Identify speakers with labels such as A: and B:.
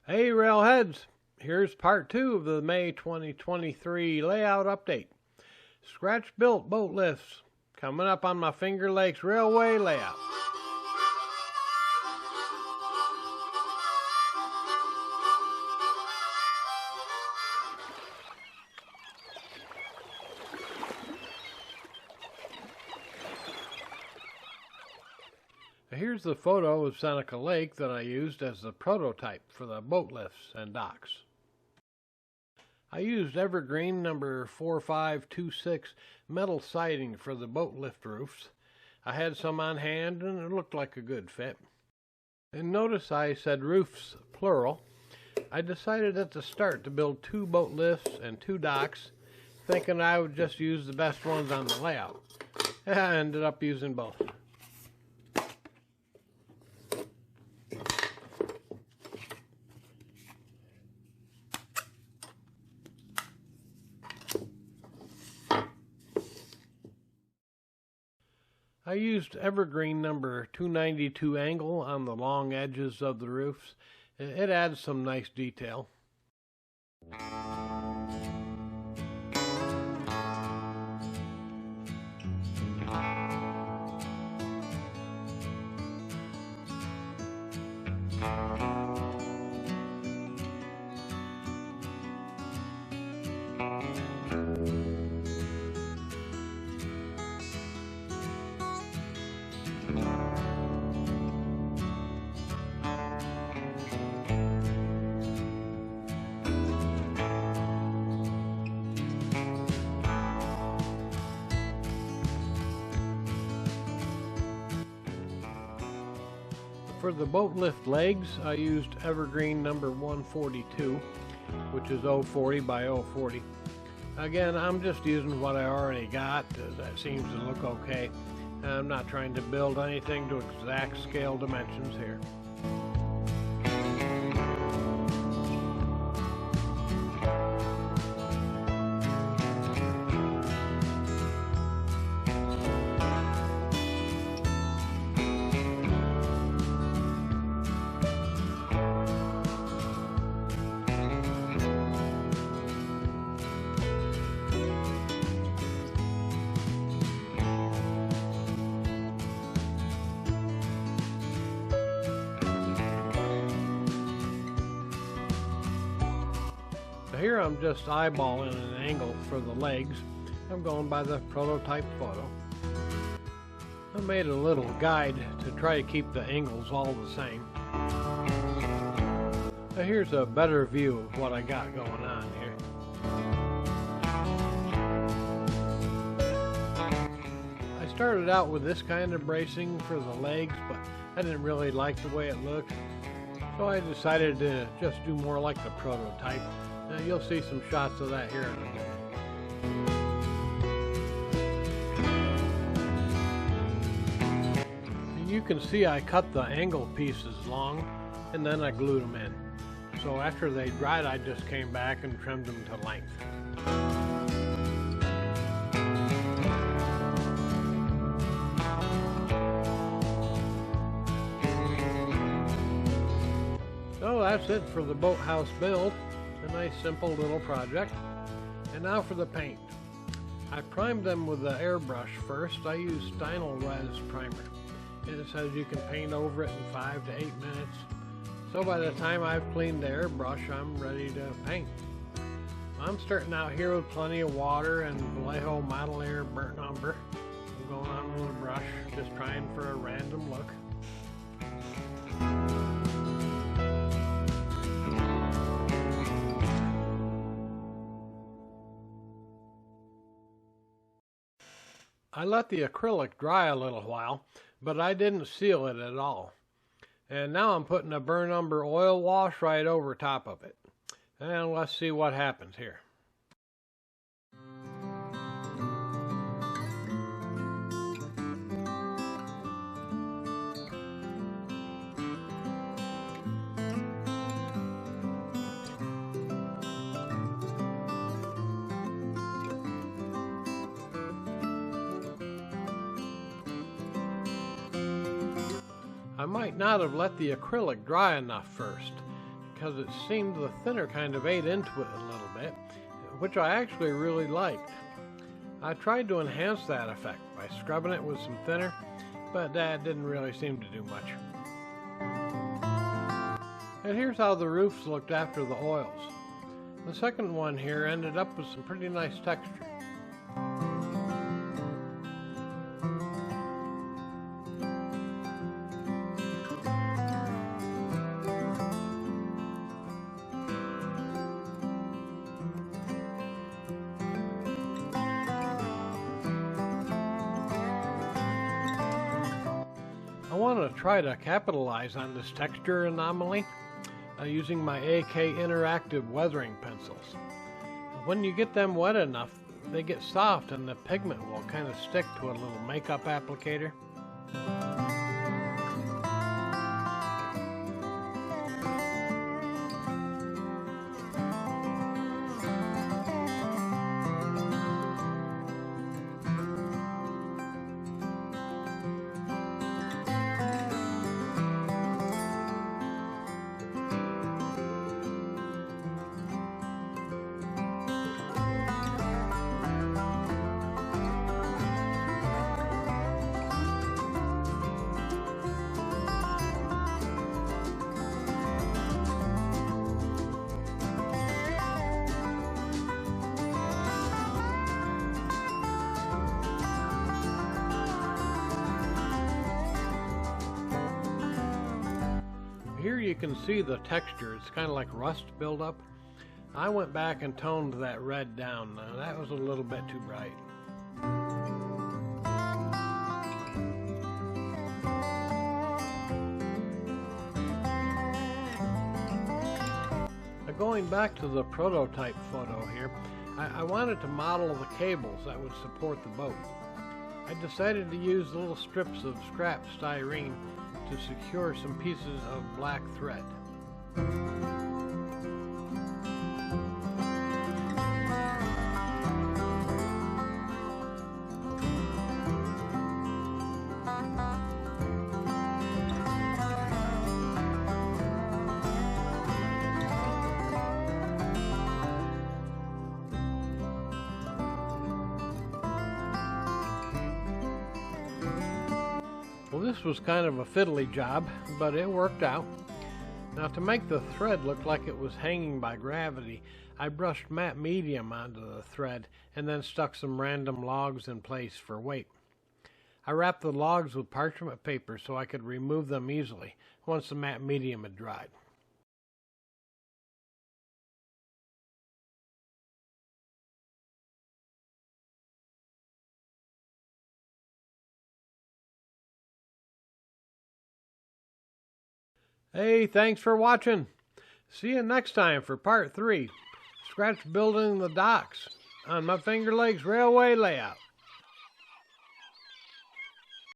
A: Hey Railheads, here's part 2 of the May 2023 layout update. Scratch built boat lifts coming up on my Finger Lakes Railway layout. Here's the photo of Seneca Lake that I used as the prototype for the boat lifts and docks. I used evergreen number 4526 metal siding for the boat lift roofs. I had some on hand and it looked like a good fit. And notice I said roofs plural. I decided at the start to build 2 boat lifts and 2 docks, thinking I would just use the best ones on the layout. I ended up using both. I used evergreen number 292 angle on the long edges of the roofs. It adds some nice detail. For the boat lift legs, I used evergreen number 142, which is 040 by 040. Again, I'm just using what I already got, as that seems to look okay. I'm not trying to build anything to exact scale dimensions here. Here I'm just eyeballing an angle for the legs. I'm going by the prototype photo. I made a little guide to try to keep the angles all the same. Now here's a better view of what I got going on here. I started out with this kind of bracing for the legs, but I didn't really like the way it looked. So I decided to just do more like the prototype. You'll see some shots of that here in a minute. You can see I cut the angle pieces long and then I glued them in. So after they dried, I just came back and trimmed them to length. So that's it for the boathouse build. A nice simple little project. And now for the paint. I primed them with the airbrush first. I used Stynylrez Res primer. It says you can paint over it in 5 to 8 minutes. So by the time I've cleaned the airbrush, I'm ready to paint. I'm starting out here with plenty of water and Vallejo Model Air burnt umber. I'm going on with a brush, just trying for a random look. I let the acrylic dry a little while, but I didn't seal it at all. And now I'm putting a burnt umber oil wash right over top of it. And let's see what happens here. I might not have let the acrylic dry enough first. because it seemed the thinner kind of ate into it a little bit, which I actually really liked. I tried to enhance that effect by scrubbing it with some thinner, but that didn't really seem to do much. And here's how the roofs looked after the oils. The second one here ended up with some pretty nice texture. I want to try to capitalize on this texture anomaly using my AK Interactive weathering pencils. When you get them wet enough, they get soft and the pigment will kind of stick to a little makeup applicator. Here you can see the texture. It's kind of like rust buildup. I went back and toned that red down. That was a little bit too bright. Going back to the prototype photo here, I wanted to model the cables that would support the boat. I decided to use little strips of scrap styrene to secure some pieces of black thread. Well, this was kind of a fiddly job, but it worked out. Now, to make the thread look like it was hanging by gravity, I brushed matte medium onto the thread and then stuck some random logs in place for weight. I wrapped the logs with parchment paper so I could remove them easily once the matte medium had dried. Hey, thanks for watching. See you next time for part 3, scratch building the docks on my Finger Lakes Railway layout.